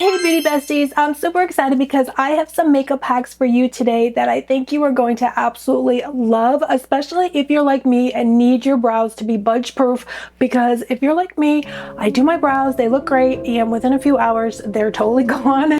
Hey beauty besties, I'm super excited because I have some makeup hacks for you today that I think you are going to absolutely love, especially if you're like me and need your brows to be budge proof, because if you're like me, I do my brows, they look great, and within a few hours they're totally gone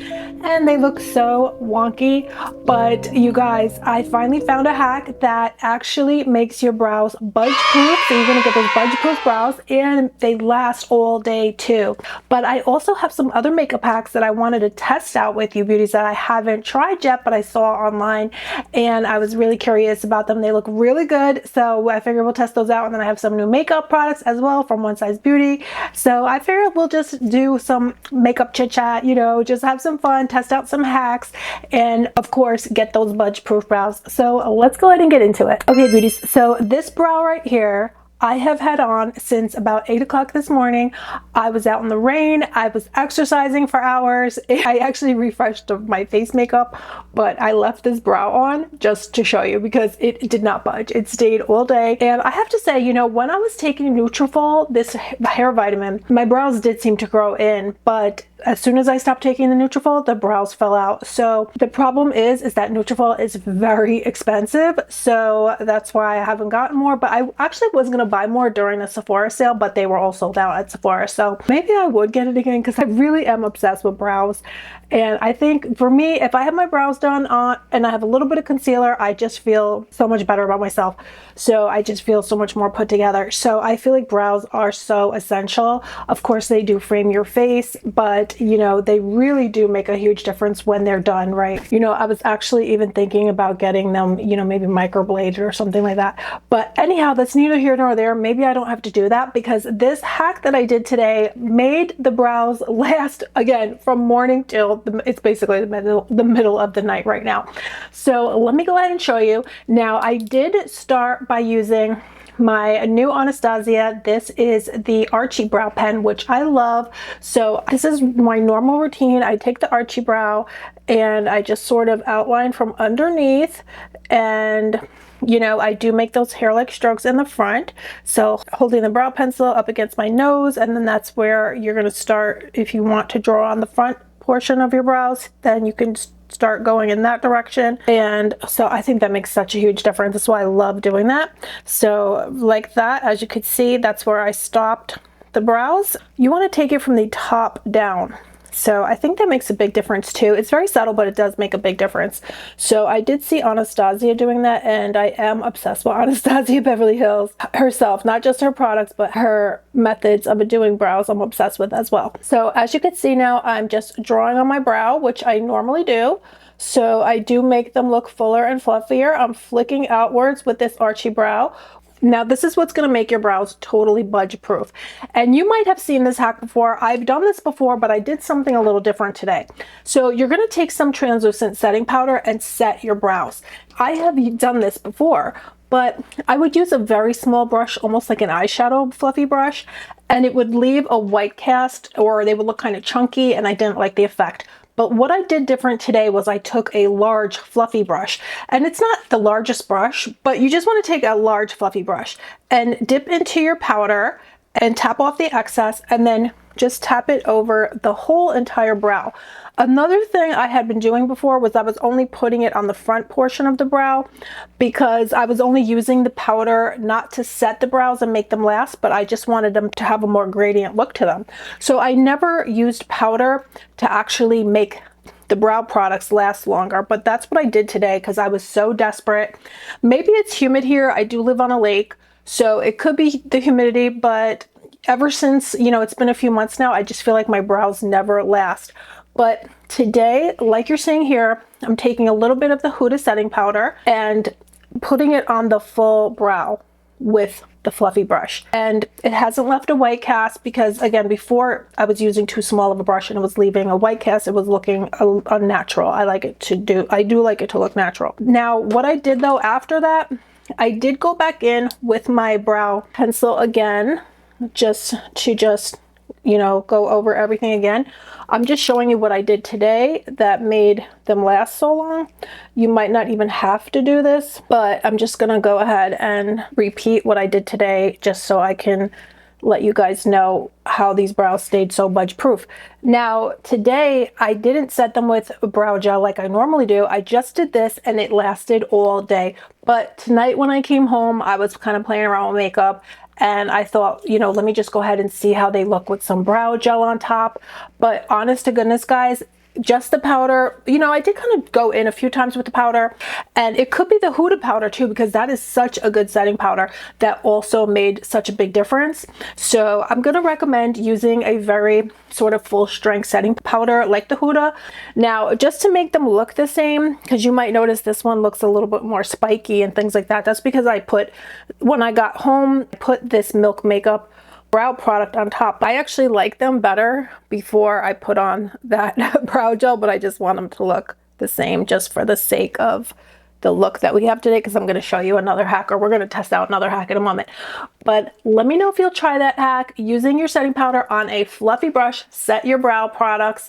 and they look so wonky. But you guys, I finally found a hack that actually makes your brows budge proof, so you're gonna get those budge proof brows and they last all day too. But I also have some other makeup hacks that I wanted to test out with you beauties that I haven't tried yet, but I saw online and I was really curious about them. They look really good, so I figured we'll test those out. And then I have some new makeup products as well from One Size Beauty, so I figured we'll just do some makeup chit chat, you know, just have some fun, test out some hacks, and of course get those budge proof brows. So let's go ahead and get into it. Okay beauties, so this brow right here I have had on since about 8 o'clock this morning. I was out in the rain, I was exercising for hours. I actually refreshed my face makeup, but I left this brow on just to show you because it did not budge. It stayed all day. And I have to say, you know, when I was taking Nutrafol, this hair vitamin, my brows did seem to grow in, but as soon as I stopped taking the Nutrafol, the brows fell out. So the problem is that Nutrafol is very expensive. So that's why I haven't gotten more, but I actually was going to buy more during the Sephora sale, but they were all sold out at Sephora. So maybe I would get it again because I really am obsessed with brows. And I think for me, if I have my brows done on and I have a little bit of concealer, I just feel so much better about myself. So I just feel so much more put together. So I feel like brows are so essential. Of course, they do frame your face, but you know, they really do make a huge difference when they're done right. You know, I was actually even thinking about getting them, you know, maybe microbladed or something like that. But anyhow, that's neither here nor there. Maybe I don't have to do that because this hack that I did today made the brows last again from morning till it's basically the middle of the night right now. So let me go ahead and show you. Now I did start by using my new Anastasia. This is the Archie brow pen, which I love. So this is my normal routine. I take the Archie brow and I just sort of outline from underneath, and you know, I do make those hair-like strokes in the front. So holding the brow pencil up against my nose, and then that's where you're going to start. If you want to draw on the front portion of your brows, then you can start going in that direction. And so I think that makes such a huge difference. That's why I love doing that. So like that, as you could see, that's where I stopped the brows. You want to take it from the top down. So I think that makes a big difference too. It's very subtle, but it does make a big difference. So I did see Anastasia doing that, and I am obsessed with Anastasia Beverly Hills herself, not just her products, but her methods of doing brows I'm obsessed with as well. So as you can see now, I'm just drawing on my brow, which I normally do. So I do make them look fuller and fluffier. I'm flicking outwards with this Archie brow. Now this is what's going to make your brows totally budge proof. And you might have seen this hack before. I've done this before, but I did something a little different today. So you're going to take some translucent setting powder and set your brows. I have done this before, but I would use a very small brush, almost like an eyeshadow fluffy brush, and it would leave a white cast, or they would look kind of chunky, and I didn't like the effect. But what I did different today was I took a large fluffy brush, and it's not the largest brush, but you just want to take a large fluffy brush and dip into your powder and tap off the excess, and then just tap it over the whole entire brow. Another thing I had been doing before was I was only putting it on the front portion of the brow because I was only using the powder not to set the brows and make them last, but I just wanted them to have a more gradient look to them. So I never used powder to actually make the brow products last longer, but that's what I did today because I was so desperate. Maybe it's humid here. I do live on a lake, so it could be the humidity, but ever since, you know, it's been a few months now, I just feel like my brows never last. But today, like you're seeing here, I'm taking a little bit of the Huda setting powder and putting it on the full brow with the fluffy brush. And it hasn't left a white cast because, again, before I was using too small of a brush and it was leaving a white cast. It was looking unnatural. I do like it to look natural. Now, what I did though after that, I did go back in with my brow pencil again, just you know, go over everything again. I'm just showing you what I did today that made them last so long. You might not even have to do this, but I'm just gonna go ahead and repeat what I did today just so I can let you guys know how these brows stayed so budge proof. Now today I didn't set them with brow gel like I normally do. I just did this and it lasted all day. But tonight when I came home, I was kind of playing around with makeup and I thought, you know, let me just go ahead and see how they look with some brow gel on top. But honest to goodness, guys, just the powder, you know, I did kind of go in a few times with the powder, and it could be the Huda powder too, because that is such a good setting powder that also made such a big difference. So I'm going to recommend using a very sort of full strength setting powder like the Huda. Now, just to make them look the same, because you might notice this one looks a little bit more spiky and things like that. That's because I put, when I got home, I put this Milk Makeup brow product on top. I actually like them better before I put on that brow gel, but I just want them to look the same just for the sake of the look that we have today, because I'm going to show you another hack, or we're going to test out another hack in a moment. But let me know if you'll try that hack using your setting powder on a fluffy brush. Set your brow products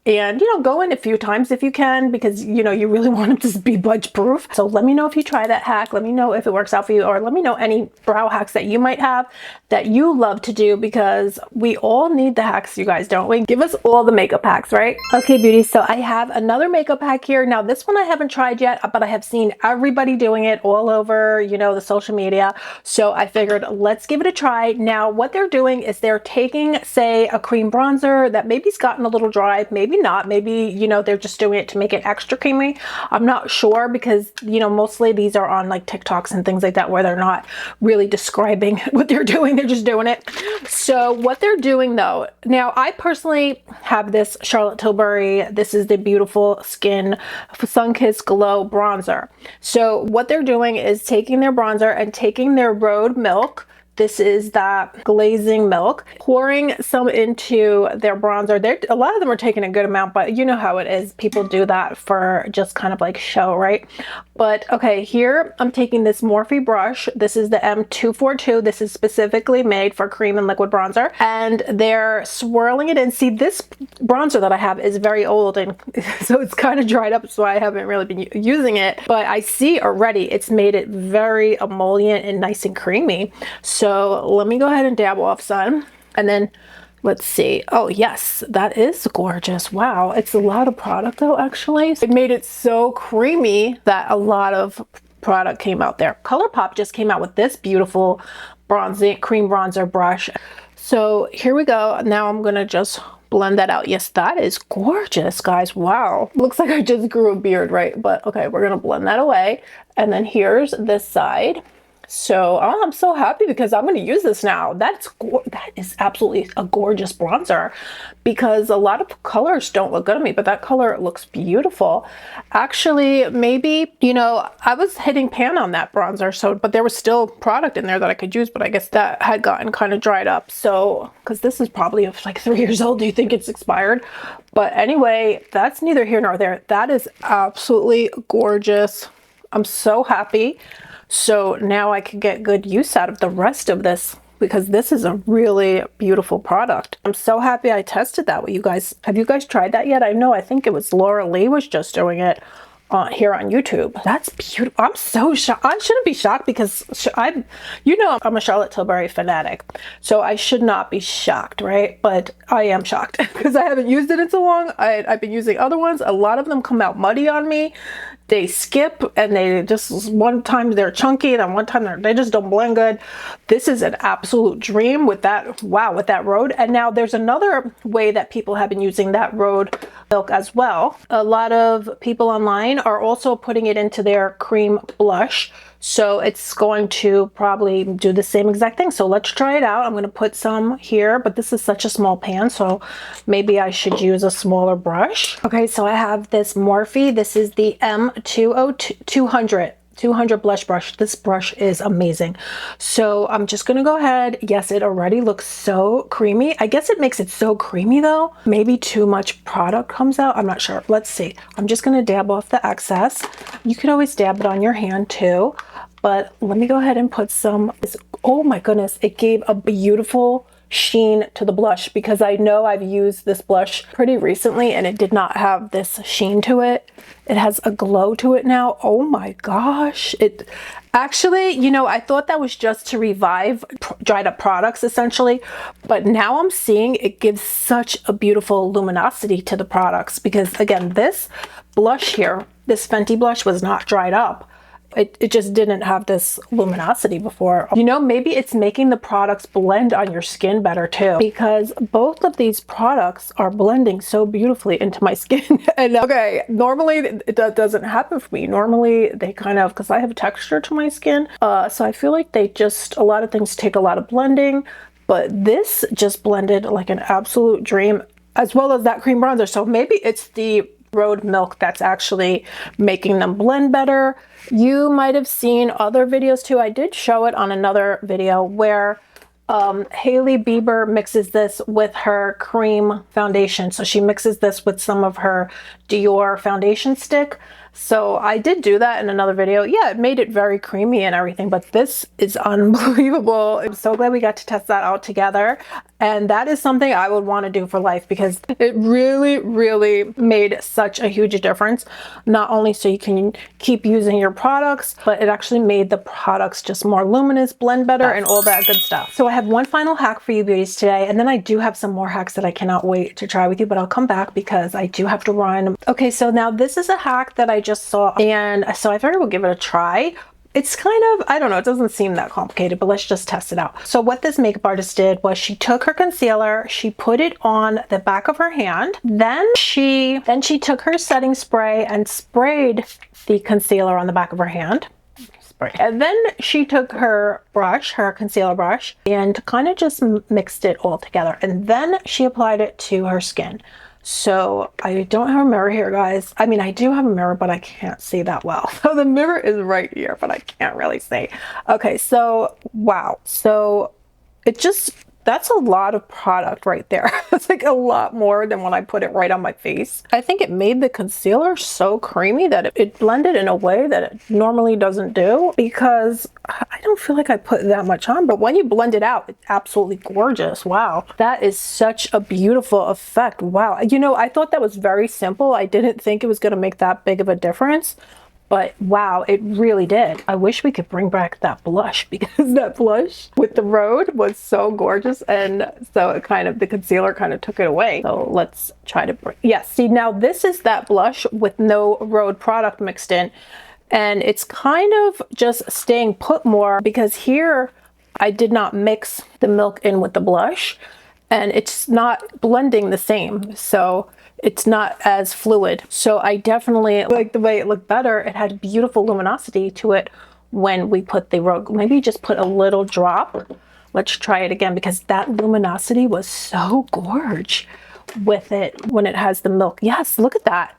and, you know, go in a few times if you can, because, you know, you really want them to be budge proof. So let me know if you try that hack. Let me know if it works out for you, or let me know any brow hacks that you might have that you love to do, because we all need the hacks, you guys, don't we? Give us all the makeup hacks, right? Okay, beauties, so I have another makeup hack here. Now, this one I haven't tried yet, but I have seen everybody doing it all over, you know, the social media. So I figured, let's give it a try. Now, what they're doing is they're taking, say, a cream bronzer that maybe's gotten a little dry, maybe not, maybe, you know, they're just doing it to make it extra creamy. I'm not sure, because, you know, mostly these are on like TikToks and things like that, where they're not really describing what they're doing. They're just doing it. So what they're doing though, now I personally have this Charlotte Tilbury. This is the Beautiful Skin Sun Kissed Glow bronzer. So what they're doing is taking their bronzer and taking their Rhode milk. This is that glazing milk, pouring some into their bronzer. A lot of them are taking a good amount, but you know how it is. People do that for just kind of like show, right? But okay, here I'm taking this Morphe brush. This is the M242. This is specifically made for cream and liquid bronzer. And they're swirling it in. See, this bronzer that I have is very old, and so it's kind of dried up, so I haven't really been using it. But I see already it's made it very emollient and nice and creamy. So let me go ahead and dab off some, and then let's see. Oh yes, that is gorgeous. Wow, it's a lot of product though, actually. It made it so creamy that a lot of product came out there. ColourPop just came out with this beautiful bronzing cream bronzer brush. So here we go. Now I'm gonna just blend that out. Yes, that is gorgeous, guys. Wow, looks like I just grew a beard, right? But okay, we're gonna blend that away. And then here's this side. So I'm so happy, because I'm going to use this now. That is absolutely a gorgeous bronzer, because a lot of colors don't look good on me, but that color looks beautiful. Actually, maybe, you know, I was hitting pan on that bronzer, so, but there was still product in there that I could use, but I guess that had gotten kind of dried up. So, because this is probably like 3 years old, do you think it's expired? But anyway, that's neither here nor there. That is absolutely gorgeous. I'm so happy. So now I can get good use out of the rest of this, because this is a really beautiful product. I'm so happy I tested that with you guys. Have you guys tried that yet? I know, I think it was Laura Lee was just doing it here on YouTube. That's beautiful. I'm so shocked. I shouldn't be shocked, because you know, I'm a Charlotte Tilbury fanatic, so I should not be shocked, right? But I am shocked because I haven't used it in so long. I've been using other ones. A lot of them come out muddy on me. They skip, and they just, one time they're chunky, and then one time they just don't blend good. This is an absolute dream with that, wow, with that Rhode. And now there's another way that people have been using that Rhode milk as well. A lot of people online are also putting it into their cream blush. So it's going to probably do the same exact thing. So let's try it out. I'm going to put some here, but this is such a small pan, so maybe I should use a smaller brush. Okay, so I have this Morphe. This is the M200 blush brush. This brush is amazing. So I'm just gonna go ahead. Yes, it already looks so creamy. I guess it makes it so creamy though. Maybe too much product comes out. I'm not sure. Let's see. I'm just gonna dab off the excess. You could always dab it on your hand too, but let me go ahead and put some. Oh my goodness, it gave a beautiful sheen to the blush, because I know I've used this blush pretty recently and it did not have this sheen to it. It has a glow to it now. Oh my gosh. It actually, you know, I thought that was just to revive dried up products essentially, but now I'm seeing it gives such a beautiful luminosity to the products, because again, this blush here, this Fenty blush, was not dried up. It just didn't have this luminosity before. You know, maybe it's making the products blend on your skin better too, because both of these products are blending so beautifully into my skin. And okay, normally that doesn't happen for me. Normally they kind of, because I have texture to my skin, so I feel like they just, a lot of things take a lot of blending, but this just blended like an absolute dream, as well as that cream bronzer. So maybe it's the Rhode milk that's actually making them blend better. You might have seen other videos too. I did show it on another video where Hailey Bieber mixes this with her cream foundation. So she mixes this with some of her Dior foundation stick. So I did do that in another video. Yeah, it made it very creamy and everything, but this is unbelievable. I'm so glad we got to test that out together. And that is something I would want to do for life, because it really, really made such a huge difference. Not only so you can keep using your products, but it actually made the products just more luminous, blend better, and all that good stuff. So I have one final hack for you beauties today, and then I do have some more hacks that I cannot wait to try with you, but I'll come back because I do have to run. Okay, so now this is a hack that I just saw, and so I figured we'll give it a try. It's kind of, I don't know, it doesn't seem that complicated, but let's just test it out. So what this makeup artist did was she took her concealer, she put it on the back of her hand, then she took her setting spray and sprayed the concealer on the back of her hand. And then she took her brush, her concealer brush, and kind of just mixed it all together. And then she applied it to her skin. So I don't have a mirror here, guys. I mean, I do have a mirror, but I can't see that well. So the mirror is right here, but I can't really see. Okay, so wow. So it just, that's a lot of product right there. It's like a lot more than when I put it right on my face. I think it made the concealer so creamy that it blended in a way that it normally doesn't do, because I don't feel like I put that much on, but when you blend it out, it's absolutely gorgeous. Wow. That is such a beautiful effect. Wow. You know, I thought that was very simple. I didn't think it was going to make that big of a difference. But wow, it really did. I wish we could bring back that blush, because that blush with the Rhode was so gorgeous. And so it kind of, the concealer kind of took it away. So let's try to bring, yes, see, now this is that blush with no Rhode product mixed in. And it's kind of just staying put more, because here I did not mix the milk in with the blush and it's not blending the same. So it's not as fluid. So I definitely like the way it looked better. It had beautiful luminosity to it when we put the Rhode. Maybe just put a little drop. Let's try it again, because that luminosity was so gorge with it when it has the milk. Yes, look at that.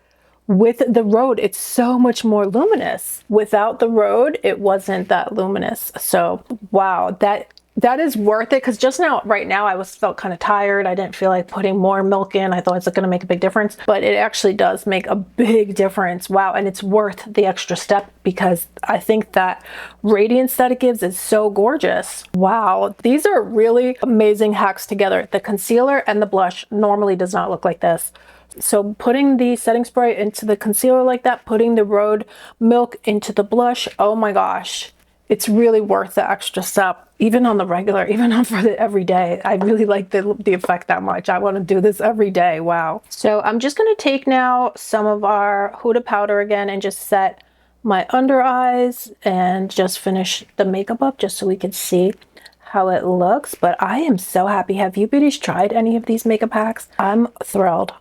With the Rhode, it's so much more luminous. Without the Rhode, it wasn't that luminous. So wow, that is worth it, because just now, right now, I felt kind of tired. I didn't feel like putting more milk in. I thought it's going to make a big difference, but it actually does make a big difference. Wow. And it's worth the extra step, because I think that radiance that it gives is so gorgeous. Wow. These are really amazing hacks together. The concealer and the blush normally does not look like this. So putting the setting spray into the concealer like that, putting the Rhode milk into the blush, oh my gosh. It's really worth the extra step, even on the regular, even on for the everyday. I really like the effect that much. I want to do this every day. Wow. So I'm just going to take now some of our Huda powder again and just set my under eyes and just finish the makeup up, just so we can see how it looks. But I am so happy. Have you beauties tried any of these makeup hacks? I'm thrilled.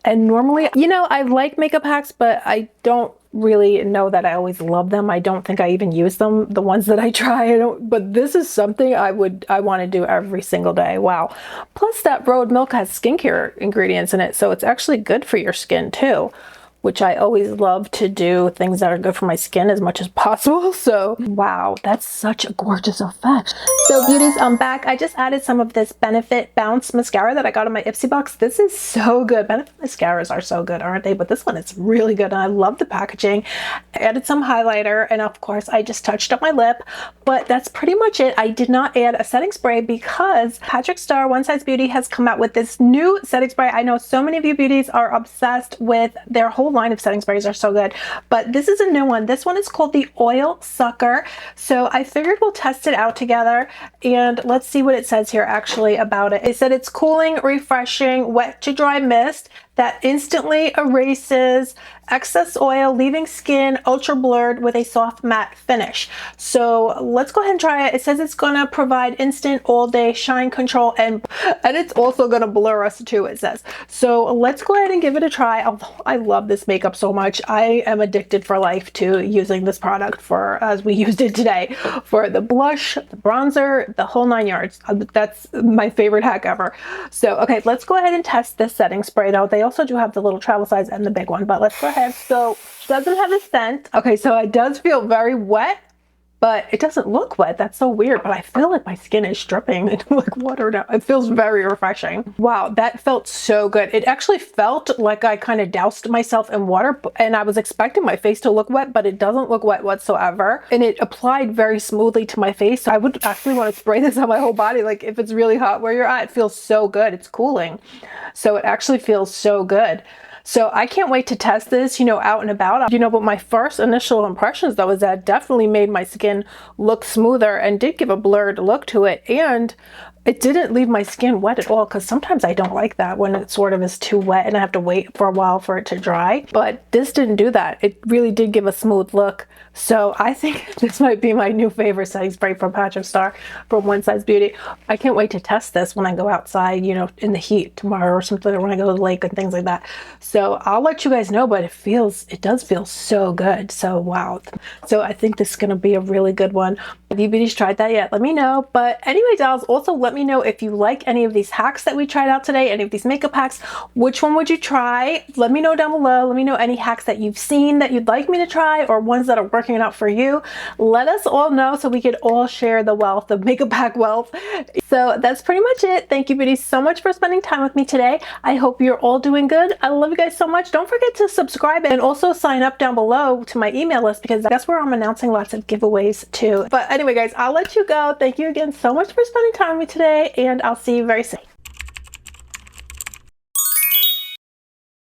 And normally, you know, I like makeup hacks, but I don't really know that I always love them. I don't think I even use them, the ones that I try. But this is something I want to do every single day. Wow. Plus that Rhode milk has skincare ingredients in it, so it's actually good for your skin too. which I always love to do things that are good for my skin as much as possible. So wow, that's such a gorgeous effect. So beauties, I'm back. I just added some of this Benefit Bounce mascara that I got in my Ipsy box. This is so good. Benefit mascaras are so good, aren't they? But this one is really good, and I love the packaging. I added some highlighter, and of course I just touched up my lip, but that's pretty much it. I did not add a setting spray because Patrick Starrr One Size Beauty has come out with this new setting spray. I know so many of you beauties are obsessed with their whole line of setting sprays, are so good, but this is a new one. This one is called the Oil Sucker. So I figured we'll test it out together, and let's see what it says here actually about it. It said it's cooling, refreshing, wet to dry mist that instantly erases excess oil, leaving skin ultra blurred with a soft matte finish. So let's go ahead and try it. It says it's gonna provide instant all day shine control, and it's also gonna blur us too, it says. So let's go ahead and give it a try. I love this makeup so much. I am addicted for life to using this product, for as we used it today, for the blush, the bronzer, the whole 9 yards. That's my favorite hack ever. So okay, let's go ahead and test this setting spray. Now they also do have the little travel size and the big one, but let's go ahead. So it doesn't have a scent. Okay, so it does feel very wet, but it doesn't look wet. That's so weird, but I feel like my skin is dripping like water now. It feels very refreshing. Wow, that felt so good. It actually felt like I kind of doused myself in water, and I was expecting my face to look wet, but it doesn't look wet whatsoever. And it applied very smoothly to my face. So I would actually want to spray this on my whole body. Like if it's really hot where you're at, it feels so good. It's cooling. So it actually feels so good. So I can't wait to test this, you know, out and about. You know, but my first initial impressions though is that it definitely made my skin look smoother and did give a blurred look to it. And it didn't leave my skin wet at all, because sometimes I don't like that when it sort of is too wet and I have to wait for a while for it to dry. But this didn't do that. It really did give a smooth look. So I think this might be my new favorite setting spray from Patrick Starrr from One Size Beauty. I can't wait to test this when I go outside, you know, in the heat tomorrow or something, or when I go to the lake and things like that. So I'll let you guys know, but it does feel so good. So wow. So I think this is going to be a really good one. If you beauties tried that yet, let me know. But anyway, dolls, also let me know if you like any of these hacks that we tried out today, any of these makeup hacks. Which one would you try? Let me know down below. Let me know any hacks that you've seen that you'd like me to try, or ones that are working out for you. Let us all know so we could all share the wealth of makeup hack wealth. So that's pretty much it. Thank you beauties so much for spending time with me today. I hope you're all doing good. I love you guys so much. Don't forget to subscribe and also sign up down below to my email list, because that's where I'm announcing lots of giveaways too. But anyway guys, I'll let you go. Thank you again so much for spending time with me today, and I'll see you very soon.